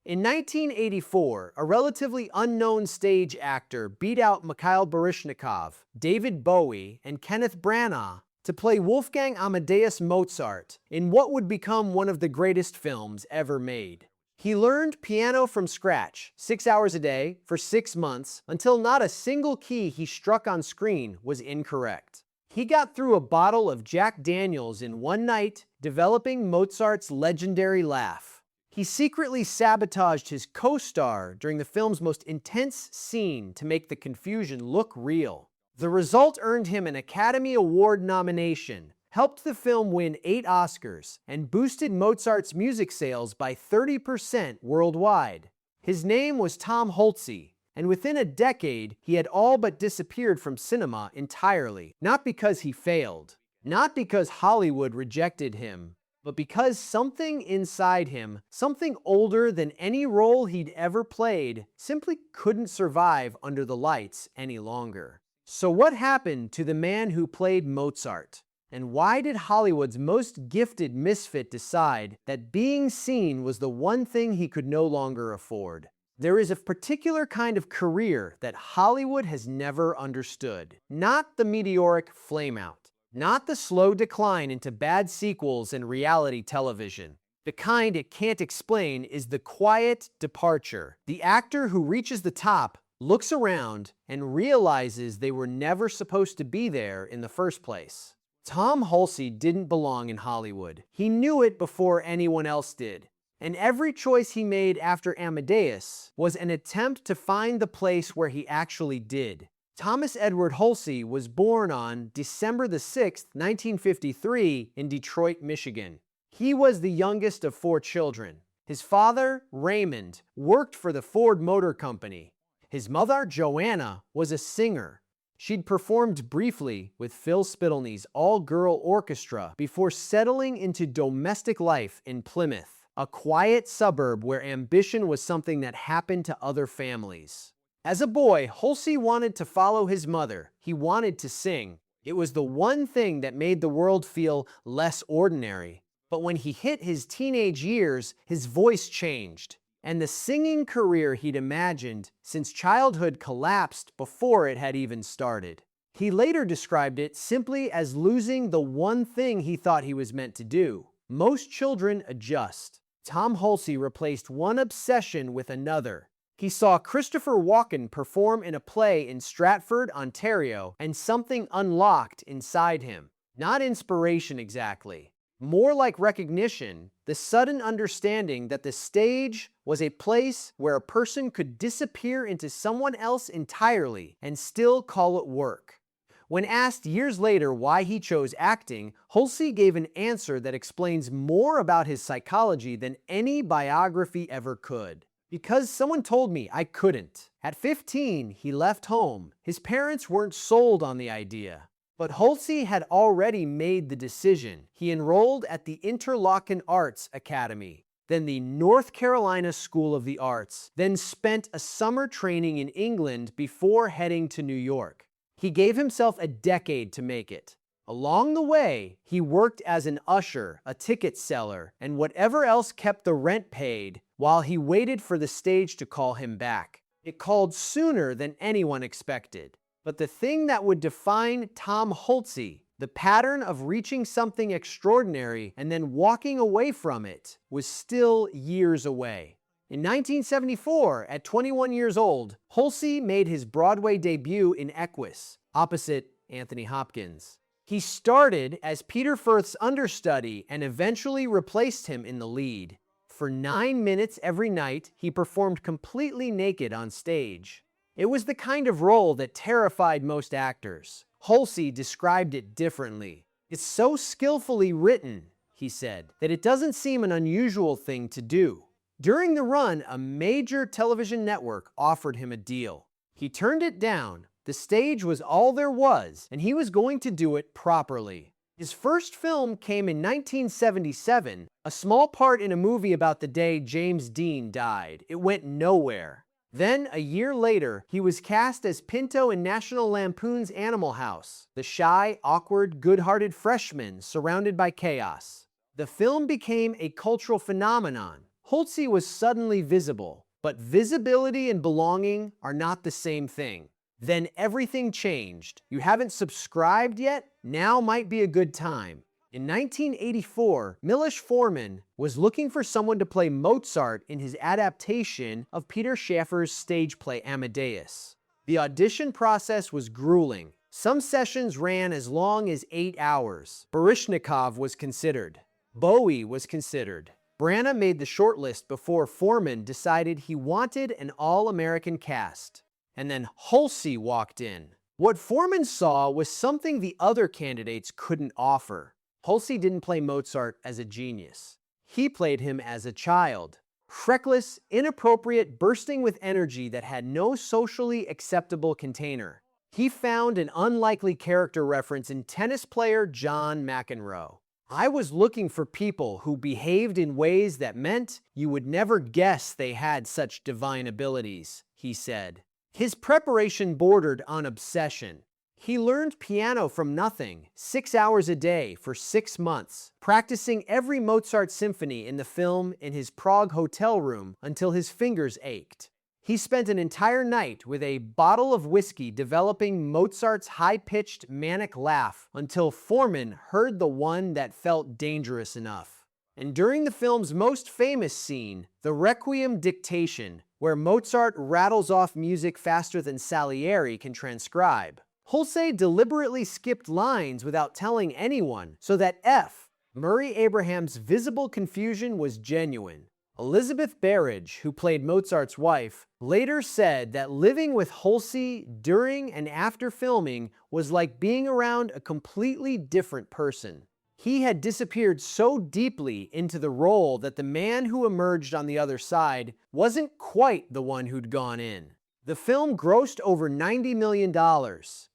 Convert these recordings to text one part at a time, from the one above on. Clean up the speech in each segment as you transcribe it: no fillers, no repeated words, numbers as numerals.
In 1984, a relatively unknown stage actor beat out Mikhail Baryshnikov, David Bowie, and Kenneth Branagh to play Wolfgang Amadeus Mozart in what would become one of the greatest films ever made. He learned piano from scratch, 6 hours a day, for 6 months, until not a single key he struck on screen was incorrect. He got through a bottle of Jack Daniels in one night, developing Mozart's legendary laugh. He secretly sabotaged his co-star during the film's most intense scene to make the confusion look real. The result earned him an Academy Award nomination, helped the film win 8 Oscars, and boosted Mozart's music sales by 30% worldwide. His name was Tom Hulce, and within a decade, he had all but disappeared from cinema entirely. Not because he failed, not because Hollywood rejected him, but because something inside him, something older than any role he'd ever played, simply couldn't survive under the lights any longer. So what happened to the man who played Mozart? And why did Hollywood's most gifted misfit decide that being seen was the one thing he could no longer afford? There is a particular kind of career that Hollywood has never understood. Not the meteoric flameout, not the slow decline into bad sequels and reality television. The kind it can't explain is the quiet departure. The actor who reaches the top, looks around, and realizes they were never supposed to be there in the first place. Tom Hulce didn't belong in Hollywood. He knew it before anyone else did. And every choice he made after Amadeus was an attempt to find the place where he actually did. Thomas Edward Hulce was born on December the 6th, 1953 in Detroit, Michigan. He was the youngest of 4 children. His father, Raymond, worked for the Ford Motor Company. His mother, Joanna, was a singer. She'd performed briefly with Phil Spittleny's all-girl orchestra before settling into domestic life in Plymouth, a quiet suburb where ambition was something that happened to other families. As a boy, Hulce wanted to follow his mother. He wanted to sing. It was the one thing that made the world feel less ordinary. But when he hit his teenage years, his voice changed. And the singing career he'd imagined since childhood collapsed before it had even started. He later described it simply as losing the one thing he thought he was meant to do. Most children adjust. Tom Hulce replaced one obsession with another. He saw Christopher Walken perform in a play in Stratford, Ontario, and something unlocked inside him. Not inspiration exactly. More like recognition, the sudden understanding that the stage was a place where a person could disappear into someone else entirely and still call it work. When asked years later why he chose acting, Hulce gave an answer that explains more about his psychology than any biography ever could. Because someone told me I couldn't. At 15, he left home. His parents weren't sold on the idea. But Hulce had already made the decision. He enrolled at the Interlochen Arts Academy, then the North Carolina School of the Arts, then spent a summer training in England before heading to New York. He gave himself a decade to make it. Along the way, he worked as an usher, a ticket seller, and whatever else kept the rent paid while he waited for the stage to call him back. It called sooner than anyone expected. But the thing that would define Tom Hulce, the pattern of reaching something extraordinary and then walking away from it, was still years away. In 1974, at 21 years old, Hulce made his Broadway debut in Equus, opposite Anthony Hopkins. He started as Peter Firth's understudy and eventually replaced him in the lead. For 9 minutes every night, he performed completely naked on stage. It was the kind of role that terrified most actors. Hulce described it differently. "It's so skillfully written," he said, "that it doesn't seem an unusual thing to do." During the run, a major television network offered him a deal. He turned it down. The stage was all there was, and he was going to do it properly. His first film came in 1977, a small part in a movie about the day James Dean died. It went nowhere. Then, a year later, he was cast as Pinto in National Lampoon's Animal House, the shy, awkward, good-hearted freshman surrounded by chaos. The film became a cultural phenomenon. Hulce was suddenly visible, but visibility and belonging are not the same thing. Then everything changed. You haven't subscribed yet? Now might be a good time. In 1984, Milos Forman was looking for someone to play Mozart in his adaptation of Peter Shaffer's stage play Amadeus. The audition process was grueling. Some sessions ran as long as 8 hours. Baryshnikov was considered. Bowie was considered. Branagh made the shortlist before Forman decided he wanted an all-American cast. And then Hulce walked in. What Forman saw was something the other candidates couldn't offer. Hulce didn't play Mozart as a genius. He played him as a child. Reckless, inappropriate, bursting with energy that had no socially acceptable container. He found an unlikely character reference in tennis player John McEnroe. I was looking for people who behaved in ways that meant you would never guess they had such divine abilities, he said. His preparation bordered on obsession. He learned piano from nothing, 6 hours a day for 6 months, practicing every Mozart symphony in the film in his Prague hotel room until his fingers ached. He spent an entire night with a bottle of whiskey developing Mozart's high-pitched manic laugh until Forman heard the one that felt dangerous enough. And during the film's most famous scene, the Requiem dictation, where Mozart rattles off music faster than Salieri can transcribe, Hulce deliberately skipped lines without telling anyone so that Murray Abraham's visible confusion was genuine. Elizabeth Berridge, who played Mozart's wife, later said that living with Hulce during and after filming was like being around a completely different person. He had disappeared so deeply into the role that the man who emerged on the other side wasn't quite the one who'd gone in. The film grossed over $90 million.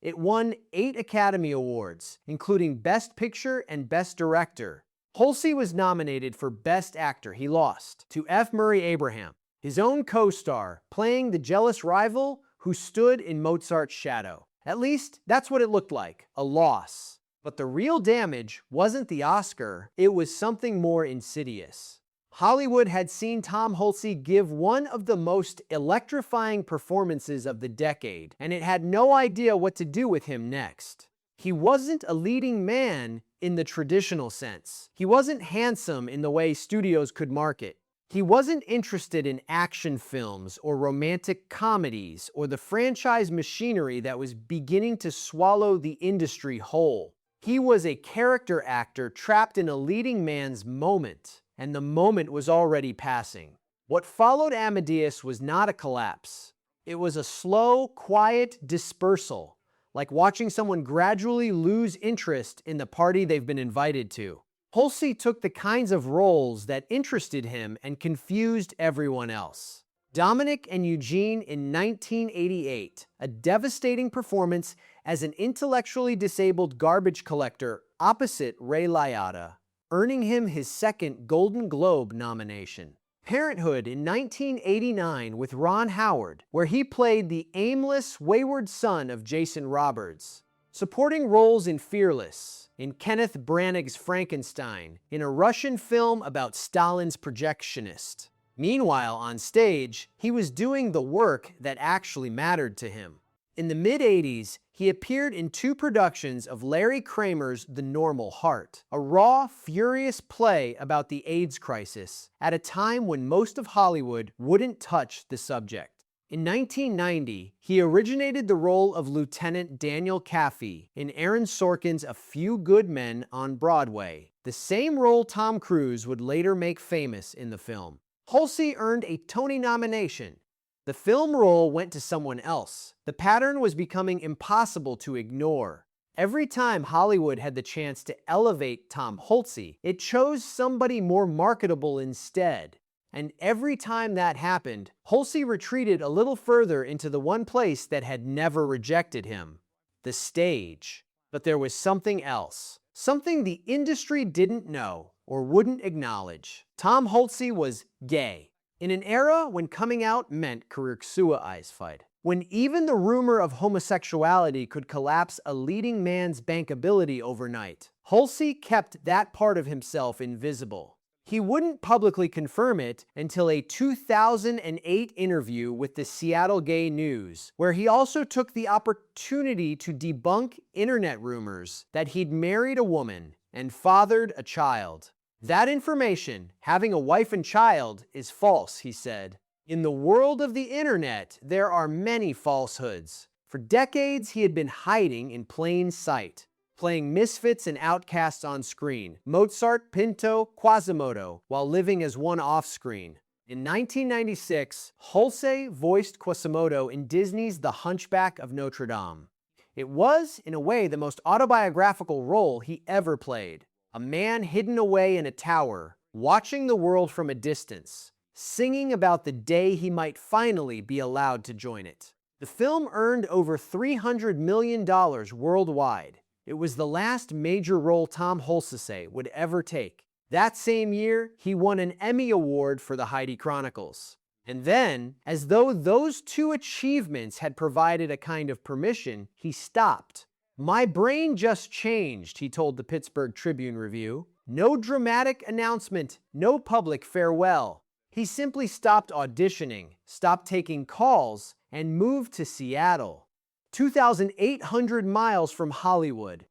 It won 8 Academy Awards, including Best Picture and Best Director. Hulce was nominated for Best Actor. He lost to Murray Abraham, his own co-star, playing the jealous rival who stood in Mozart's shadow. At least, that's what it looked like, a loss. But the real damage wasn't the Oscar, it was something more insidious. Hollywood had seen Tom Hulce give one of the most electrifying performances of the decade, and it had no idea what to do with him next. He wasn't a leading man in the traditional sense. He wasn't handsome in the way studios could market. He wasn't interested in action films or romantic comedies or the franchise machinery that was beginning to swallow the industry whole. He was a character actor trapped in a leading man's moment, and the moment was already passing. What followed Amadeus was not a collapse. It was a slow, quiet dispersal, like watching someone gradually lose interest in the party they've been invited to. Hulce took the kinds of roles that interested him and confused everyone else. Dominic and Eugene in 1988, a devastating performance as an intellectually disabled garbage collector opposite Ray Liotta, earning him his second Golden Globe nomination. Parenthood in 1989 with Ron Howard, where he played the aimless, wayward son of Jason Robards. Supporting roles in Fearless, in Kenneth Branagh's Frankenstein, in a Russian film about Stalin's projectionist. Meanwhile, on stage, he was doing the work that actually mattered to him. In the mid-'80s, he appeared in 2 productions of Larry Kramer's The Normal Heart, a raw, furious play about the AIDS crisis, at a time when most of Hollywood wouldn't touch the subject. In 1990, he originated the role of Lieutenant Daniel Kaffee in Aaron Sorkin's A Few Good Men on Broadway, the same role Tom Cruise would later make famous in the film. Hulce earned a Tony nomination. The film role went to someone else. The pattern was becoming impossible to ignore. Every time Hollywood had the chance to elevate Tom Hulce, it chose somebody more marketable instead. And every time that happened, Hulce retreated a little further into the one place that had never rejected him, the stage. But there was something else, something the industry didn't know or wouldn't acknowledge. Tom Hulce was gay. In an era when coming out meant kırıksuaizfight, when even the rumor of homosexuality could collapse a leading man's bankability overnight, Hulce kept that part of himself invisible. He wouldn't publicly confirm it until a 2008 interview with the Seattle Gay News, where he also took the opportunity to debunk internet rumors that he'd married a woman and fathered a child. That information, having a wife and child, is false, he said. In the world of the internet, there are many falsehoods. For decades, he had been hiding in plain sight, playing misfits and outcasts on screen, Mozart, Pinto, Quasimodo, while living as one off-screen. In 1996, Hulce voiced Quasimodo in Disney's The Hunchback of Notre Dame. It was, in a way, the most autobiographical role he ever played. A man hidden away in a tower, watching the world from a distance, singing about the day he might finally be allowed to join it. The film earned over $300 million worldwide. It was the last major role Tom Hulce would ever take. That same year, he won an Emmy Award for The Heidi Chronicles. And then, as though those two achievements had provided a kind of permission, he stopped. "My brain just changed," he told the Pittsburgh Tribune Review. No dramatic announcement, no public farewell. He simply stopped auditioning, stopped taking calls, and moved to Seattle, 2,800 miles from Hollywood,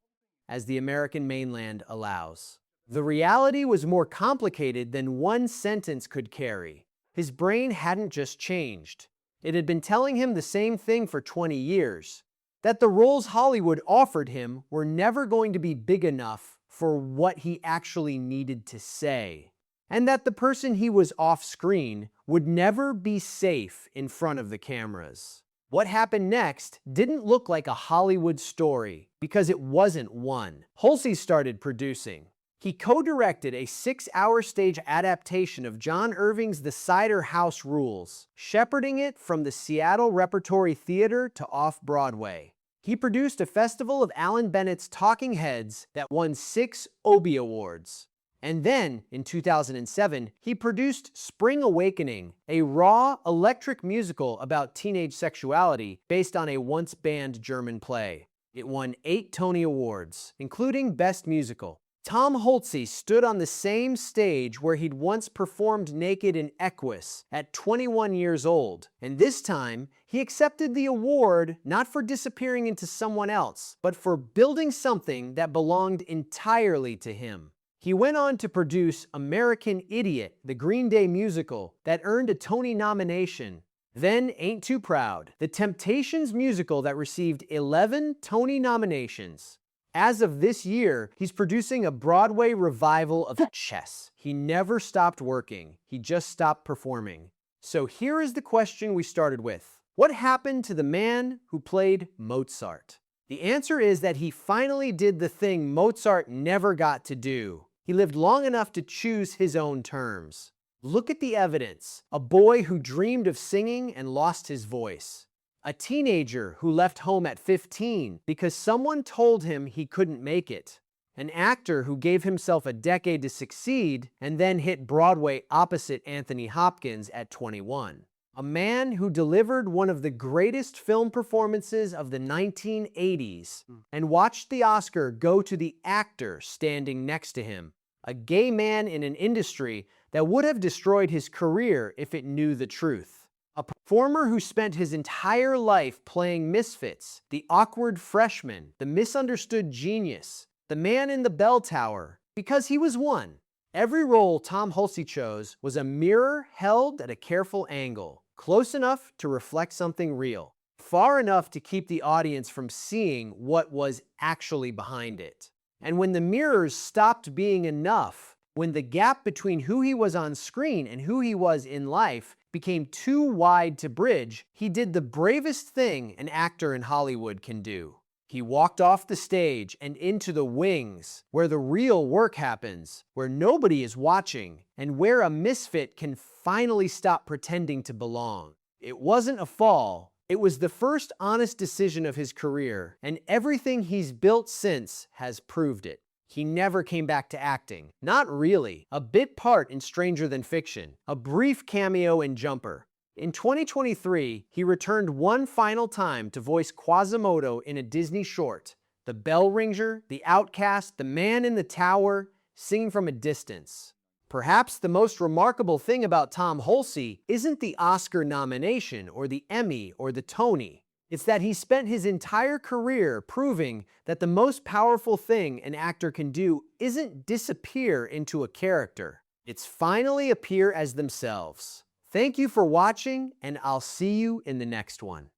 as the American mainland allows. The reality was more complicated than one sentence could carry. His brain hadn't just changed. It had been telling him the same thing for 20 years, that the roles Hollywood offered him were never going to be big enough for what he actually needed to say, and that the person he was off-screen would never be safe in front of the cameras. What happened next didn't look like a Hollywood story, because it wasn't one. Hulce started producing. He co-directed a 6-hour stage adaptation of John Irving's The Cider House Rules, shepherding it from the Seattle Repertory Theater to off-Broadway. He produced a festival of Alan Bennett's Talking Heads that won 6 Obie Awards. And then, in 2007, he produced Spring Awakening, a raw, electric musical about teenage sexuality based on a once-banned German play. It won 8 Tony Awards, including Best Musical. Tom Hulce stood on the same stage where he'd once performed naked in Equus at 21 years old, and this time he accepted the award not for disappearing into someone else, but for building something that belonged entirely to him. He went on to produce American Idiot, the Green Day musical, that earned a Tony nomination. Then Ain't Too Proud, the Temptations musical that received 11 Tony nominations. As of this year, he's producing a Broadway revival of Chess. He never stopped working, he just stopped performing. So here is the question we started with. What happened to the man who played Mozart? The answer is that he finally did the thing Mozart never got to do. He lived long enough to choose his own terms. Look at the evidence. A boy who dreamed of singing and lost his voice. A teenager who left home at 15 because someone told him he couldn't make it. An actor who gave himself a decade to succeed and then hit Broadway opposite Anthony Hopkins at 21. A man who delivered one of the greatest film performances of the 1980s and watched the Oscar go to the actor standing next to him. A gay man in an industry that would have destroyed his career if it knew the truth. A performer who spent his entire life playing misfits, the awkward freshman, the misunderstood genius, the man in the bell tower, because he was one. Every role Tom Hulce chose was a mirror held at a careful angle, close enough to reflect something real, far enough to keep the audience from seeing what was actually behind it. And when the mirrors stopped being enough, when the gap between who he was on screen and who he was in life became too wide to bridge, he did the bravest thing an actor in Hollywood can do. He walked off the stage and into the wings, where the real work happens, where nobody is watching, and where a misfit can finally stop pretending to belong. It wasn't a fall. It was the first honest decision of his career, and everything he's built since has proved it. He never came back to acting. Not really. A bit part in Stranger Than Fiction. A brief cameo in Jumper. In 2023, he returned one final time to voice Quasimodo in a Disney short. The bell ringer, the outcast, the man in the tower, singing from a distance. Perhaps the most remarkable thing about Tom Hulce isn't the Oscar nomination or the Emmy or the Tony. It's that he spent his entire career proving that the most powerful thing an actor can do isn't disappear into a character. It's finally appear as themselves. Thank you for watching, and I'll see you in the next one.